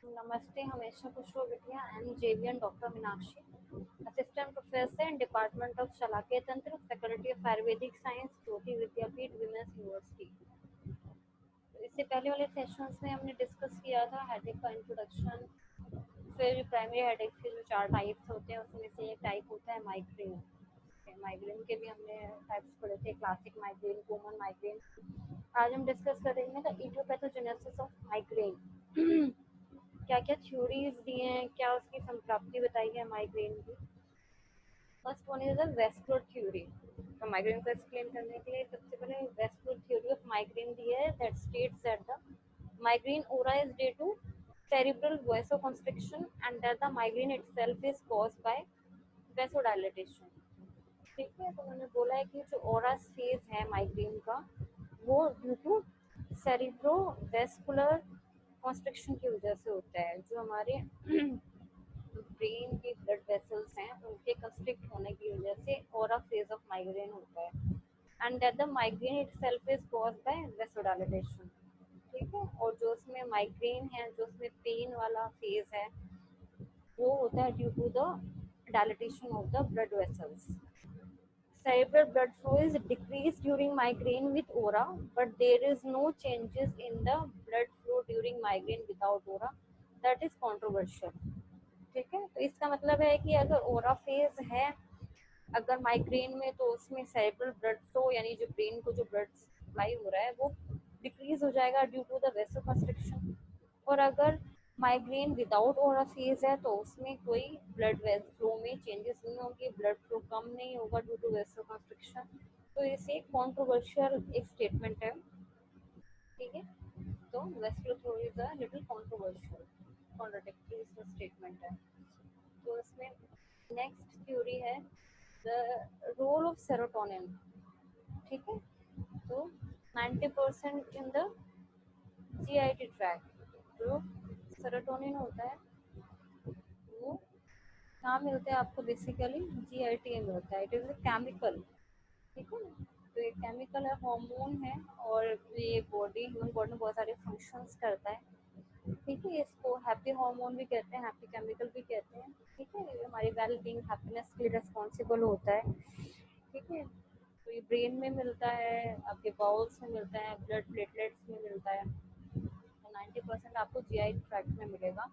नमस्ते, हमेशा खुश रहो बिटिया। आई एम जेवियन doctor Meenakshi, assistant professor in department of शलाकीय तंत्र, faculty of Ayurvedic science, Jyoti Vidyapeeth, women's university. तो इससे पहले वाले सेशंस में हमने डिस्कस किया था हेडेक का इंट्रोडक्शन। फिर प्राइमरी हेडेक के जो 4 टाइप्स होते हैं उसमें से एक टाइप होता है माइग्रेन। माइग्रेन के भी हमने टाइप्स पढ़े थे, क्लासिक माइग्रेन, कॉमन माइग्रेन। आज हम डिस्कस करेंगे द इडियोपैथोजेनेसिस ऑफ माइग्रेन। क्या क्या थ्योरीज दी हैं, क्या उसकी संप्राप्ति बताई है माइग्रेन की। First one is the vascular theory. तो माइग्रेन को एक्सप्लेन करने के लिए सबसे पहले वेस्कुलर थ्योरी ऑफ माइग्रेन दी है, that states that the migraine aura is due to cerebral vasoconstriction and that the migraine itself is caused by vasodilatation। ठीक है, तो मैंने बोला है कि जो ओरा फेज है माइग्रेन का वो ड्यू टू सेरिब्रोवेस्कुलर कॉन्स्ट्रिक्शन की वजह से होता है। जो हमारे ब्रेन के ब्लड वेसल्स हैं उनके कंस्ट्रिक्ट होने की वजह से ओरा फेज ऑफ माइग्रेन होता है and that the migraine itself is caused by vasodilation. ठीक है, और जो उसमें माइग्रेन है, जो उसमें पेन वाला फेज है, वो होता है due to the dilatation of the blood vessels. Cerebral blood flow is decreased during migraine with aura, but there is no changes in the blood flow during migraine without aura. That is controversial। ठीक है, तो इसका मतलब है कि अगर ओरा phase है अगर माइग्रेन में, तो उसमें सेरेब्रल ब्लड फ्लो यानी जो ब्रेन को जो ब्लड सप्लाई हो रहा है वो डिक्रीज हो जाएगा ड्यू टू द वेसोकंस्ट्रिक्शन। और अगर माइग्रेन विदाउट ओरा फेज है तो उसमें कोई ब्लड फ्लो में चेंजेस नहीं होंगे, ब्लड फ्लो कम नहीं होगा ड्यू टू वेसोकंस्ट्रिक्शन। तो इसे एक कॉन्ट्रोवर्शियल एक स्टेटमेंट है। ठीक है, तो vascular theory is a little controversial, contradictory statement है। तो इसमें नेक्स्ट थ्योरी है द रोल ऑफ सेरोटोनिन। ठीक है, तो 90% इन द जीआईटी ट्रैक। जो सेरोटोनिन होता है वो कहाँ मिलता है आपको, बेसिकली जीआईटी में मिलता है। It is a chemical. ठीक है, तो ये केमिकल है, हार्मोन है, और ये बॉडी, ह्यूमन बॉडी में बहुत सारे फंक्शंस करता है। ठीक है, इसको हैप्पी हार्मोन भी कहते हैं, हैप्पी केमिकल भी कहते हैं। ठीक है, ये हमारी वेल बीइंग हैप्पीनेस के लिए रिस्पॉन्सिबल होता है। ठीक है, तो ये ब्रेन में मिलता है, आपके बाउल्स में मिलता है, ब्लड प्लेटलेट्स में मिलता है। तो 90% आपको जीआई ट्रैक्ट में मिलेगा,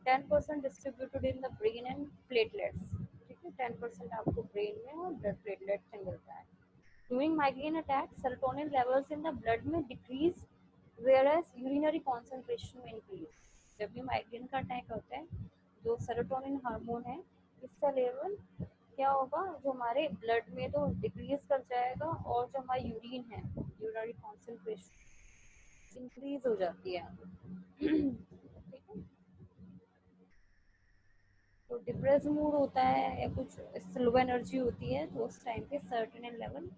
10% distributed in the brain and platelets. ठीक है, 10% आपको ब्रेन में और ब्लड प्लेटलेट्स में मिलता है। During migraine attack serotonin levels in the blood में डिक्रीज whereas urinary concentration में इंक्रीज। जब भी माइग्रेन का अटैक होता है, जो सेरोटोनिन हार्मोन है इसका लेवल क्या होगा, जो हमारे ब्लड में तो डिक्रीज कर जाएगा, और जो हमारी यूरिन है, यूरिनरी कॉन्सेंट्रेशन इंक्रीज हो जाती है। ठीक है, तो डिप्रेस मूड होता है या कुछ लो एनर्जी होती है तो उस टाइम पे सेरोटोनिन लेवल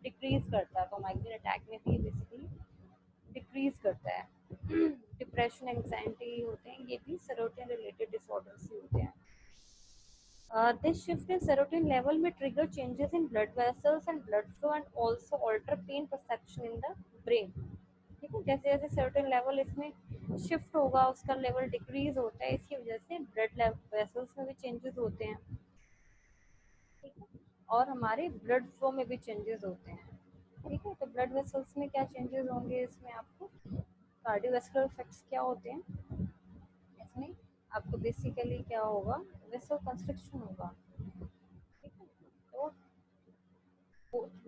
डिक्रीज करता है। तो माइग्रेन अटैक में भी बेसिकली डिक्रीज करता है। डिप्रेशन, एंग्जाइटी होते हैं, ये भी सेरोटोनिन रिलेटेड डिसऑर्डर्स ही होते हैं। This shift in serotonin level may trigger changes in blood vessels and blood flow and also alter pain perception in the brain। ठीक है, जैसे जैसे सेरोटोनिन लेवल इसमें शिफ्ट होगा उसका लेवल डिक्रीज होता है, इसकी वजह से ब्लड वेसल्स में भी चेंजेस होते हैं। ठीक है, और हमारे ब्लड फ्लो में भी चेंजेस होते हैं। ठीक है, तो ब्लड वेसल्स में क्या चेंजेस होंगे, इसमें आपको कार्डियोवैस्कुलर इफेक्ट्स क्या होते हैं, इसमें आपको बेसिकली क्या होगा, वेसल कंस्ट्रिक्शन होगा। ठीक है, तो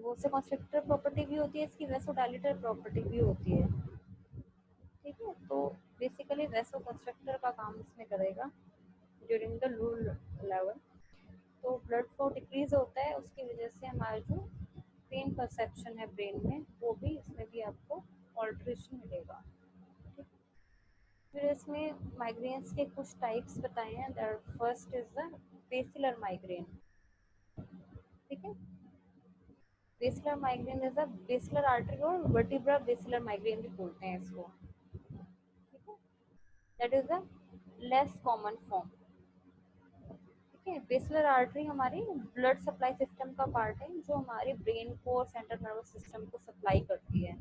वो से कंस्ट्रिक्टर प्रॉपर्टी भी होती है इसकी, वेसोडाइलेटर प्रॉपर्टी भी होती है। ठीक है, तो बेसिकली वेसो कंस्ट्रक्टर का काम इसमें करेगा ड्यूरिंग द लो लेवल। तो ब्लड फ्लो डिक्रीज होता है, उसकी वजह से हमारा जो पेन परसेप्शन है ब्रेन में, वो भी इसमें भी आपको ऑल्ट्रेशन मिलेगा। ठीक है, फिर इसमें माइग्रेन्स के कुछ टाइप्स बताए हैं। First is the basilar migraine. ठीक है, basilar migraine is the basilar artery और वर्टिब्रा बेसिलर माइग्रेन भी बोलते हैं इसको। ठीक है, that is the less common form. ठीक है, बेसिलर आर्टरी हमारी ब्लड सप्लाई सिस्टम का पार्ट है, जो हमारे ब्रेन को और सेंट्रल नर्वस सिस्टम को सप्लाई करती है।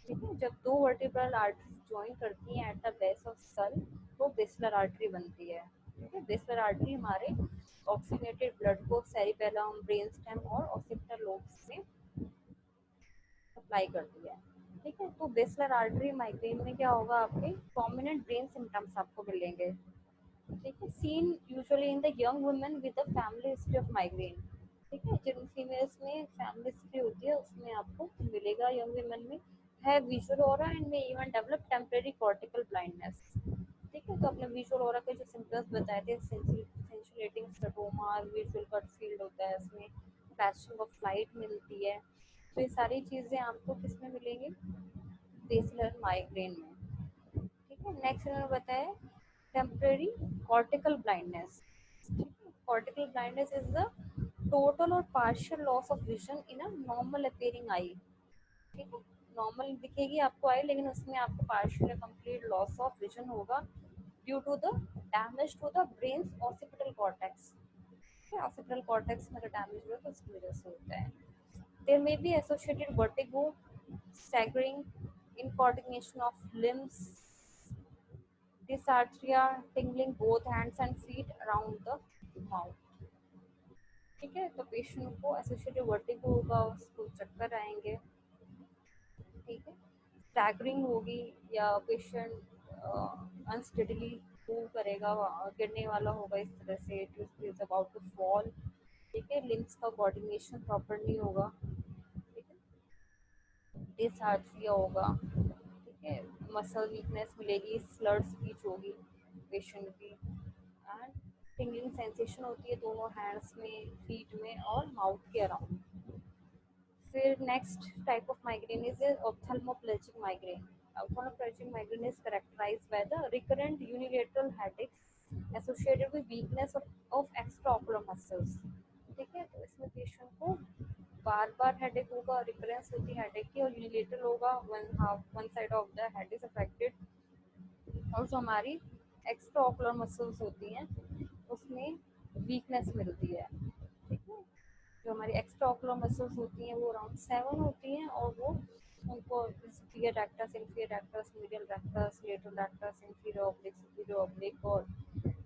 ठीक है, जब दो वर्टिब्रल आर्टरीज ज्वाइन करती हैं at the base of skull, वो बेसलर आर्टरी बनती है। ठीक है, बेसलर आर्टरी हमारे ऑक्सीनेटेड ब्लड को सेरिबेलम, ब्रेन स्टेम और ऑक्सीपिटल लोब्स में सप्लाई करती है। ठीक है, तो बेसलर आर्टरी माइग्रेन में क्या होगा, आपके प्रोमिनेंट ब्रेन सिम्टम्स आपको मिलेंगे। ठीक है, seen usually in the young women with a family history of migraine. ठीक है, जिन फीमेल्स में फैमिली हिस्ट्री होती है उसमें आपको मिलेगा, यंग वुमेन में है visual aura and may even develop temporary cortical blindness. ठीक है, तो अपने विजुअल ऑरा के जो सिम्टम्स बताए थे, सेंसुलेटिंग स्टोमा, विजुअल कट फील्ड होता है, इसमें फ्लैशिंग ऑफ लाइट मिलती है। तो ये सारी चीज़ें आपको किस में मिलेंगी, बेसलर माइग्रेन में। ठीक है, नेक्स्ट इन्होंने बताया temporary cortical blindness. Cortical blindness is the total or partial loss of vision in a normal appearing eye. ठीक है, नॉर्मल दिखेगी आपको आई, लेकिन उसमें आपको पार्शियल या कंप्लीट लॉस ऑफ विजन होगा due to the damage to the brain occipital cortex. Occipital cortex में डैमेज हुआ तो उसकी वजह से होता है। There may be associated vertigo, staggering, incoordination of limbs, dysarthria, tingling both hands and feet around the mouth। ठीक है, तो पेशेंट को एसोसिएटेड वर्टिगो होगा, उसको चक्कर आएंगे। ठीक है, स्टैगरिंग होगी या पेशेंट अनस्टेडीली मूव करेगा, गिरने वाला होगा इस तरह से, इज अबाउट टू फॉल। ठीक है, लिम्स का कोऑर्डिनेशन प्रॉपर नहीं होगा। ठीक है, डिसहार्ट्रिया होगा। ठीक है, मसल वीकनेस मिलेगी, स्लर्ड स्पीच होगी पेशेंट की, एंड टिंगलिंग सेंसेशन होती है दोनों हैंड्स में, फीट में और माउथ के अराउंड। फिर next type of migraine is ophthalmoplegic migraine. Ophthalmoplegic migraine is characterized by the recurrent unilateral headaches associated with weakness of extraocular muscles। ठीक है, तो इसमें पेशेंट को बार बार हेडेक होगा, रिकरेंस होती है हेडेक की, और यूनिलेटरल होगा, one side of the head is affected. और जो हमारी एक्स्ट्रा ऑकुलर मसल्स होती हैं उसमें वीकनेस मिलती है। ठीक है, जो हमारी एक्स्ट्रा ऑकुलर मसल्स होती हैं वो अराउंड 7 होती हैं, और वो उनको superior rectus, inferior rectus, medial rectus, lateral rectus, inferior oblique, superior oblique और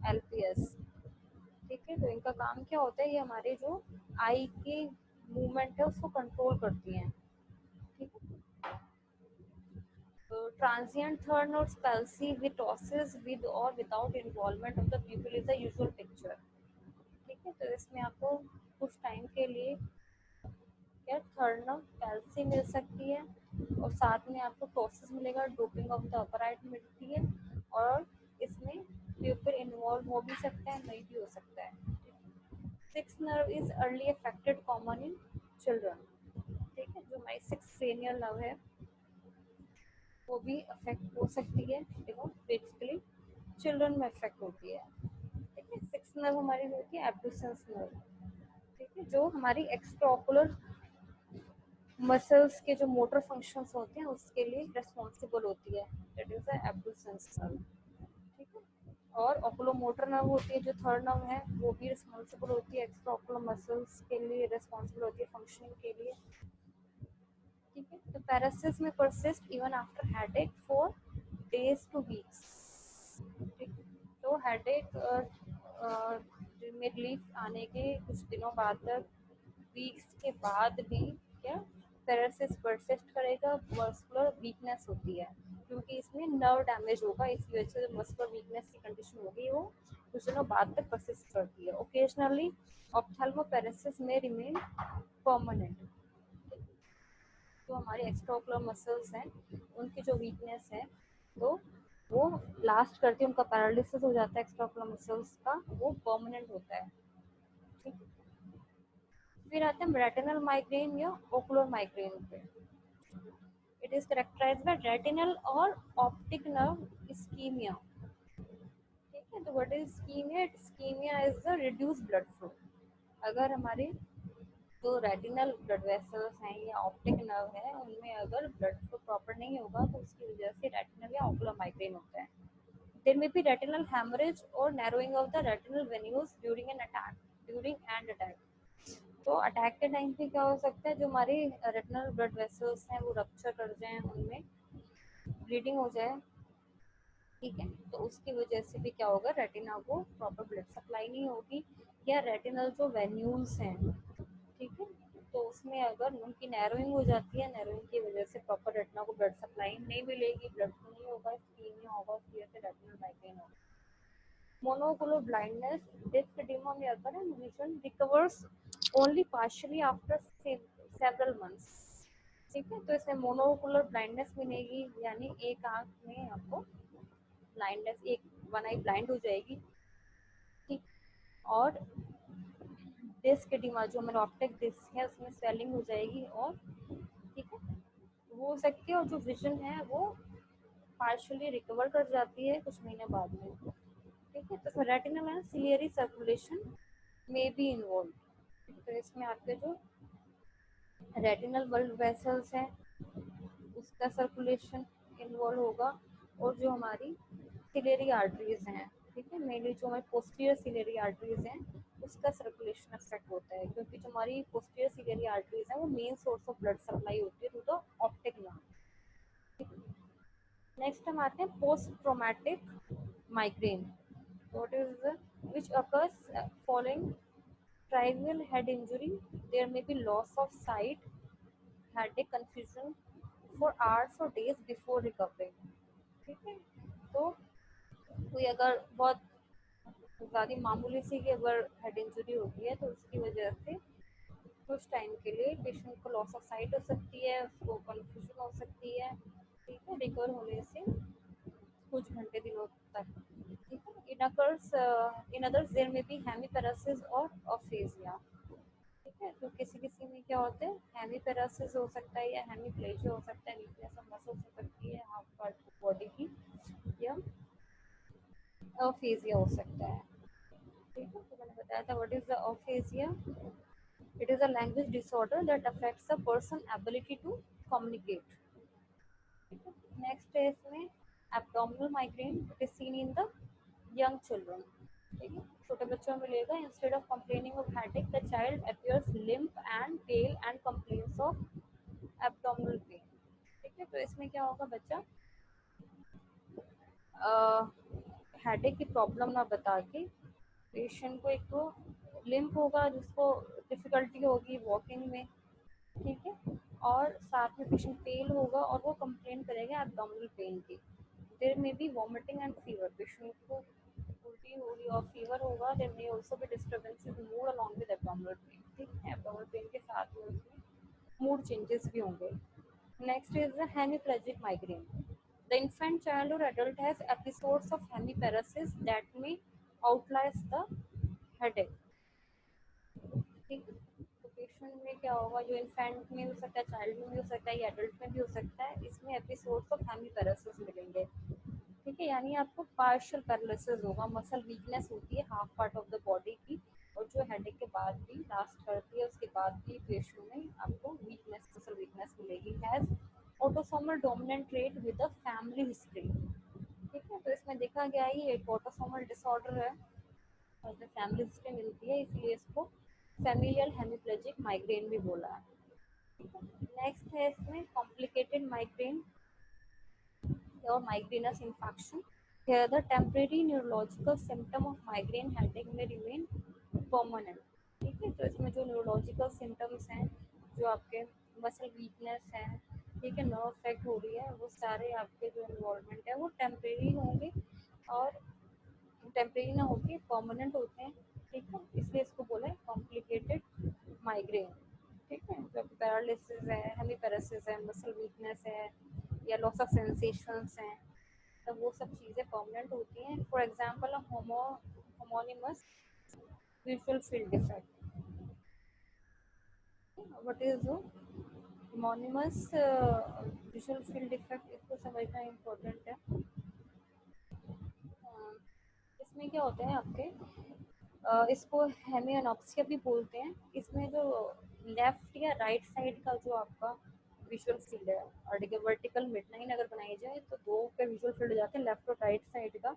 एलपीएस। ठीक है, तो इनका काम क्या होता है, ये हमारे जो आई की मूवमेंट है उसको कंट्रोल करती हैं। ठीक है, तो transient third notes palsy with ptosis with or without involvement of the pupil is the usual picture. ठीक है, तो इसमें आपको कुछ टाइम के लिए क्या थर्ड नर्व पैल्सी मिल सकती है, और साथ में आपको टॉसिस मिलेगा, drooping of the upper right मिलती है, और इसमें पीपल इन्वॉल्व हो भी सकता है, नहीं भी हो सकता है। Six nerve is early affected common in children. ठीक है, जो हमारी सिक्स क्रेनियल नर्व है वो भी अफेक्ट हो सकती है, देखो बेसिकली चिल्ड्रन में अफेक्ट होती है। ठीक है, सिक्स नर्व हमारी होती है एब्डुसेंस नर्व। ठीक है, जो हमारी एक्स्ट्राओकुलर मसल्स के जो मोटर फंक्शंस होते हैं उसके लिए रिस्पॉन्सिबल होती है, that is the abducens nerve. ठीक है, और ओकुलोमोटर नर्व होती है जो थर्ड नर्व है, वो भी रिस्पॉन्सिबल होती है एक्स्ट्राओकुलर मसल्स के लिए, रिस्पॉन्सिबल होती है फंक्शनिंग के लिए। ठीक है, तो पैरासिस में persist even after headache for days two weeks. ठीक, तो हेडेक में रिलीफ आने के कुछ दिनों बाद तक, वीक्स के बाद भी क्या पैरासिस परसिस्ट करेगा। मस्कुलर वीकनेस होती है क्योंकि इसमें नर्व डैमेज होगा, इसी वजह से जो मस्कुलर वीकनेस की कंडीशन होगी वो कुछ दिनों बाद तक परसिस्ट करती है। ओकेजनली ऑप्थेल्मोपेरेसिस में रिमेन परमानेंट। जो हमारे एक्स्ट्राओकुलर मसल्स हैं उनकी जो वीकनेस है तो वो लास्ट करती है, उनका पैरालिसिस हो जाता है एक्स्ट्राओकुलर मसल्स का, वो परमानेंट होता है। ठीक है, फिर आते हैं रेटिनल माइग्रेन या ओकुलर माइग्रेन पे। It is characterised by retinal और ऑप्टिक नर्व इस्कीमिया। ठीक है, तो what is ischaemia? Ischaemia is the reduce blood flow. अगर हमारे जो रेटिनल ब्लड वेसल्स हैं या ऑप्टिक नर्व है उनमें अगर ब्लड फ्लो प्रॉपर नहीं होगा तो उसकी वजह से रेटिनल या ओकुलर माइग्रेन होता है। There may be retinal haemorrhage और narrowing of the retinal venules during an attack, during and attack. तो अटैक के टाइम पे क्या हो सकता है, जो हमारे रेटिनल ब्लड वेसल्स हैं वो रप्चर कर जाएं, उनमें ब्लीडिंग हो जाए। ठीक है। तो उसकी वजह से भी क्या होगा, रेटिना को प्रॉपर ब्लड सप्लाई नहीं होगी, या रेटिनल जो वेन्यूल्स हैं, ठीक है, तो उसमें अगर उनकी नैरोइंग हो जाती है, नैरोइंग की वजह से प्रॉपर रेटिना को ब्लड सप्लाई नहीं मिलेगी, ब्लड नहीं होगा, स्क्रीन होगा, उसकी वजह से रेटिनल माइग्रेन होगा। Monocular blindness, this edema may occur and vision recovers only partially after several months. ठीक है, तो इसमें मोनोकुलर ब्लाइंडनेस मिलेगी, यानी एक आंख में आपको ब्लाइंडनेस, एक वन आई ब्लाइंड हो जाएगी। ठीक, और डिस्क एडिमा जो हमारा ऑप्टिक डिस्क है उसमें स्वेलिंग हो जाएगी, और ठीक है वो हो सकती है, और जो विजन है वो पार्शियली रिकवर कर जाती है कुछ महीने बाद में। ठीक है, तो रेटिनल एंड सिलियरी सर्कुलेशन में बी इन्वॉल्व। तो इसमें आपके जो रेटिनल ब्लड वेसल्स हैं उसका सर्कुलेशन इन्वॉल्व होगा, और जो हमारी सिलेरी आर्टरीज हैं, ठीक है, मेनली जो हमारी पोस्टीरियर सिलेरी आर्टरीज हैं उसका सर्कुलेशन अफेक्ट होता है, क्योंकि जो हमारी पोस्टीरियर सिलेरी आर्टरीज हैं वो main source of blood supply होती है through the optic nerve. Next हम आते हैं post traumatic migraine. What is which occurs following trivial head injury. There may be loss of sight, headache, confusion for hours or days before recovering. ठीक है, तो कोई अगर बहुत ज़्यादा मामूली सी की अगर हेड इंजरी होती है तो उसकी वजह से कुछ टाइम के लिए पेशेंट को लॉस ऑफ साइट हो सकती है, उसको कन्फ्यूजन हो सकती है, ठीक है, रिकवर होने से कुछ घंटे दिनों तक। ठीक है, इन अदर्स देयर में भी हेमीपैरासिस और अफेजिया। ठीक है, तो किसी किसी में क्या होता है, हेमीपैरासिस हो सकता है, या हेमीप्लेजिया हो सकता है, वीकनेस ऑफ मसल्स हो सकती है हाफ पार्ट बॉडी की, या अफेजिया हो सकता है। ठीक है, तो मैंने बताया था what is the aphasia. It is a language disorder that affects a person ability to communicate. Next है इसमें abdominal migraine, it is seen in the young children. ठीक है, छोटे बच्चों में मिलेगा। Instead of complaining of headache the child appears limp and pale and complains of abdominal pain. ठीक है, तो इसमें क्या होगा, बच्चा हेडेक की प्रॉब्लम ना बता के पेशेंट को, एक तो लिम्प होगा जिसको डिफिकल्टी होगी वॉकिंग में, ठीक है, और साथ में पेशेंट पेल होगा और वो कंप्लेन करेगा एब्डोमिनल पेन की। There may be vomiting and fever, patient को उल्टी होगी और फीवर होगा। There may also be disturbances mood along with abdominal pain. ठीक है, एब्डोमिनल पेन के साथ में उसमें मूड चेंजेस भी होंगे। Next is the hemiplegic migraine. The infant, child, or adult has episodes of hemiparesis that may outlast the headache. ठीक, तो पेशेंट में क्या होगा, जो इन्फेंट में हो सकता है, चाइल्ड में भी हो सकता है, या एडल्ट में भी हो सकता है, इसमें एपिसोड्स ऑफ हेमीपैरासिस मिलेंगे। ठीक है, यानी आपको पार्शियल पैरालिसिस होगा, मसल वीकनेस होती है half part of the body की, और जो हेडेक के बाद भी लास्ट करती है, उसके बाद भी पेशेंट में आपको वीकनेस, मसल वीकनेस मिलेगी। Has autosomal dominant trait with the family history. ठीक है, तो इसमें देखा गया है ये एक ऑटोसोमल डिसऑर्डर है, और जो फैमिली हिस्ट्री मिलती है इसलिए इसको फैमिलियल हेमिप्लेजिक माइग्रेन भी बोला है। नेक्स्ट है इसमें complicated migraine or migrainous infarction. Here, the temporary neurological symptom of migraine headache may remain permanent. ठीक है, तो इसमें जो न्यूरोलॉजिकल सिम्टम्स हैं, जो आपके मसल वीकनेस है, ठीक है, नर्व अफेक्ट हो रही है, वो सारे आपके जो इन्वॉल्वमेंट है वो टेम्परेरी होंगे, और टेम्परेरी ना होके परमानेंट होते हैं। ठीक है, इसलिए इसको बोला है कॉम्प्लिकेटेड माइग्रेन। ठीक है, जो पैरालिसिस है, हेमीपैरासिस है, मसल वीकनेस है, या लॉस ऑफ सेंसेशंस हैं, तब वो सब चीज़ें परमानेंट होती हैं। For example homonymous visual field defect. What is homonymous visual field defect, इसको समझना इम्पोर्टेंट है। इसमें क्या होता है आपके, इसको हेमियोनॉक्सिया भी बोलते हैं। इसमें जो लेफ्ट या राइट साइड का जो आपका विजुअल फील्ड है, और देखिए वर्टिकल मिडलाइन अगर बनाई जाए तो दो पे विजुअल फील्ड हो जाते हैं, लेफ्ट और राइट साइड का।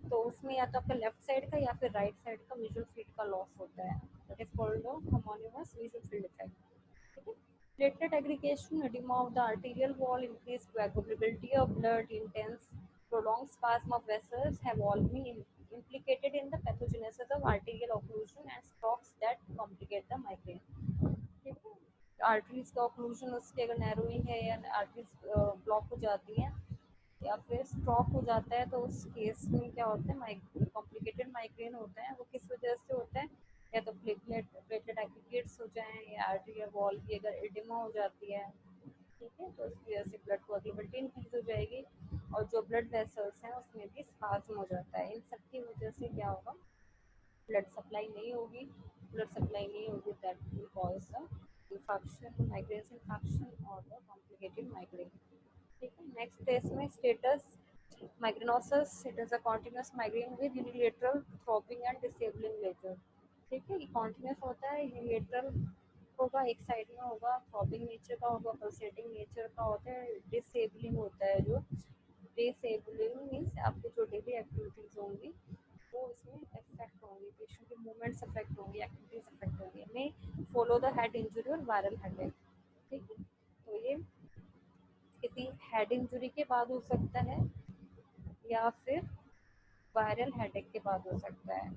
तो उसमें या तो आपका लेफ्ट साइड का या फिर राइट साइड का विजुअल फील्ड का लॉस होता है, that is called homonymous visual field effect. ठीक है, platelet aggregation, edema of the arterial wall, increased coagulability of blood, intense Prolonged spasm of vessels have all been implicated in the pathogenesis of arterial occlusion and strokes that complicate the migraine. ठीक है, arteries का occlusion उसके अगर narrowing है या arteries block हो जाती हैं या फिर स्ट्रोक हो जाता है, तो उस केस में क्या होता है, कॉम्प्लिकेटेड माइग्रेन होता है। वो किस वजह से होता है, या तो प्लेटलेट एग्रीगेट्स हो जाए या आर्टरी वॉल की अगर एडिमा हो जाती है, ठीक है, तो उसकी वजह से ब्लड कोएगुलेबिलिटी इंक्रीज हो जाएगी और जो ब्लड वेसल्स हैं उसमें भी स्पाज्म हो जाता है। इन सब की वजह से क्या होगा, ब्लड सप्लाई नहीं होगी, that will cause the infection, migraine infection और द कॉम्प्लिकेटेड माइग्रेन। ठीक है, नेक्स्ट है इसमें status migrainosus. It is a continuous migraine with unilateral throbbing and disabling nature. ठीक है, ये continuous होता है, unilateral होगा, एक साइड में होगा, थ्रॉबिंग नेचर का होगा, पल्सेटिंग नेचर का होता है, डिसेबलिंग होता है। जो डिसेबलिंग मीन्स आपकी जो डेली एक्टिविटीज होंगी वो इसमें अफेक्ट होंगी, पेशेंट की मूवमेंट्स अफेक्ट होंगी, एक्टिविटीज अफेक्ट होंगी। में फॉलो द हेड इंजरी और वायरल हेडेक। ठीक है, तो ये किसी हेड इंजरी के बाद हो सकता है या फिर वायरल हेडेक के बाद हो सकता है।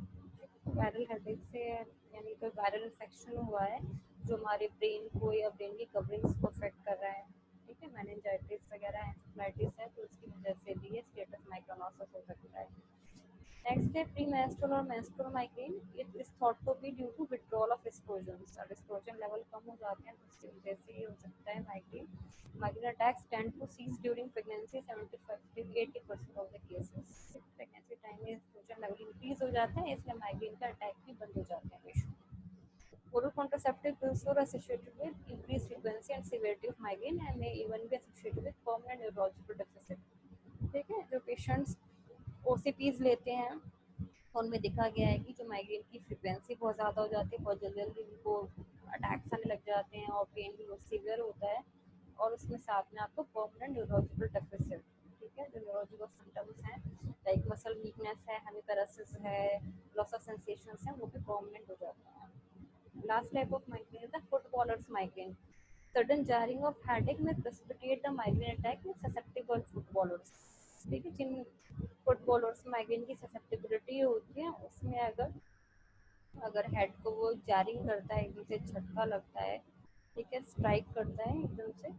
वायरल हेडेक से यानी कोई वायरल इन्फेक्शन हुआ है जो हमारे ब्रेन को या ब्रेन की कवरिंग्स को अफेक्ट कर रहा है। ठीक है, मेनिंजाइटिस वगैरह एंसेफेलाइटिस है, तो उसकी वजह से भी ये स्टेटस माइग्रेनोसस हो सकता है। नेक्स्ट है प्री मेंस्ट्रुअल और menstrual migraine. It is thought to be due to withdrawal of oestrogens. अब एस्ट्रोजन लेवल कम हो जाते हैं तो उसकी वजह से ये हो सकता है migraine. Migraine attacks tend to cease during pregnancy 75 to 80% of the cases. Pregnancy time में एस्ट्रोजन लेवल इंक्रीज हो जाता है, इसलिए माइग्रेन का अटैक भी बंद हो जाते हैं patient. Oral contraceptive pills are associated with increased frequency and severity of migraine and may even be associated with permanent neurological deficit। ठीक है, जो पेशेंट्स ओसीपीज लेते हैं तो उनमें देखा गया है कि जो माइग्रेन की फ्रिक्वेंसी बहुत ज़्यादा हो जाती है, बहुत जल्दी जल्दी उनको अटैक्स आने लग जाते हैं और पेन भी बहुत सीवियर होता है, और उसमें साथ में आपको परमानेंट न्यूरोलॉजिकल डेफिसिट, ठीक है, जो न्यूरोलॉजिकल सिम्टम्स हैं लाइक मसल वीकनेस है, हेमिपेरासिस है, लॉस ऑफ सेंसेशंस हैं, वो भी परमानेंट हो जाते हैं। Last type of migraine is the footballer's migraine. Sudden jarring of headache may precipitate the migraine attack in susceptible footballers। ठीक है, जिन फुटबॉलर्स माइग्रेन की ससेप्टिबिलिटी होती है उसमें अगर अगर हेड को वो जारिंग करता है, एकदम से झटका लगता है, ठीक है, स्ट्राइक करता है एकदम से,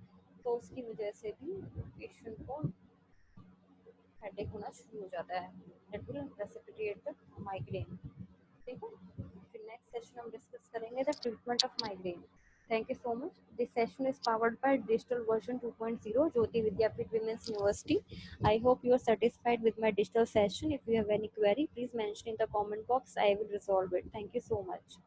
तो उसकी वजह से भी पेशेंट को हेडेक होना शुरू हो जाता है। That will precipitate the migraine. ठीक है, फिर नेक्स्ट सेशन हम डिस्कस करेंगे the treatment of migraine. Thank you so much. This session is powered by digital version 2.0 Jyoti Vidyapeeth women's university. I hope you are satisfied with my digital session. If you have any query, please mention in the comment box. I will resolve it. Thank you so much.